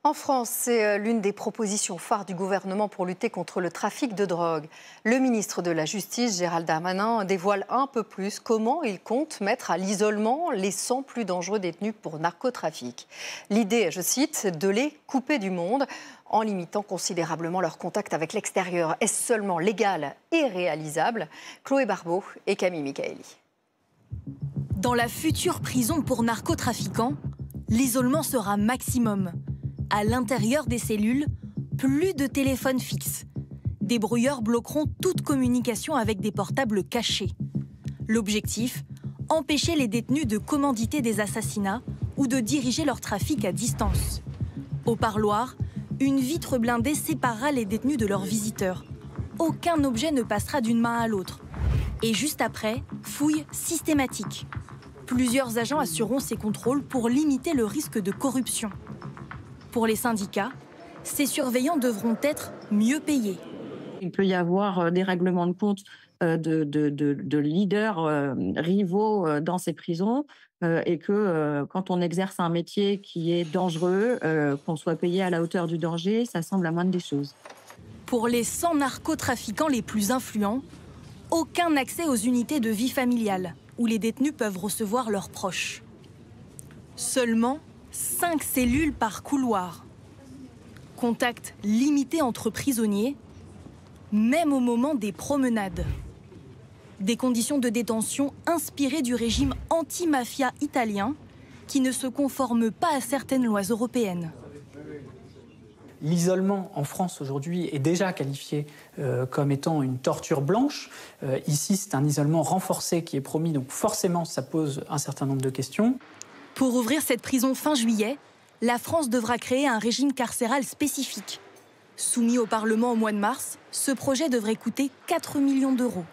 En France, c'est l'une des propositions phares du gouvernement pour lutter contre le trafic de drogue. Le ministre de la Justice, Gérald Darmanin, dévoile un peu plus comment il compte mettre à l'isolement les 100 plus dangereux détenus pour narcotrafic. L'idée, je cite, de les couper du monde en limitant considérablement leur contact avec l'extérieur. Est-ce seulement légal et réalisable? Chloé Barbeau et Camille Michaeli. Dans la future prison pour narcotrafiquants, l'isolement sera maximum. À l'intérieur des cellules, plus de téléphone fixe. Des brouilleurs bloqueront toute communication avec des portables cachés. L'objectif, empêcher les détenus de commanditer des assassinats ou de diriger leur trafic à distance. Au parloir, une vitre blindée séparera les détenus de leurs visiteurs. Aucun objet ne passera d'une main à l'autre. Et juste après, fouille systématique. Plusieurs agents assureront ces contrôles pour limiter le risque de corruption. Pour les syndicats, ces surveillants devront être mieux payés. Il peut y avoir des règlements de compte de leaders rivaux dans ces prisons et que quand on exerce un métier qui est dangereux, qu'on soit payé à la hauteur du danger, ça semble la moindre des choses. Pour les 100 narcotrafiquants les plus influents, aucun accès aux unités de vie familiale où les détenus peuvent recevoir leurs proches. Seulement 5 cellules par couloir. Contact limité entre prisonniers, même au moment des promenades. Des conditions de détention inspirées du régime anti-mafia italien qui ne se conforment pas à certaines lois européennes. L'isolement en France aujourd'hui est déjà qualifié comme étant une torture blanche. Ici, c'est un isolement renforcé qui est promis, donc forcément, ça pose un certain nombre de questions. Pour ouvrir cette prison fin juillet, la France devra créer un régime carcéral spécifique. Soumis au Parlement au mois de mars, ce projet devrait coûter 4 millions d'euros.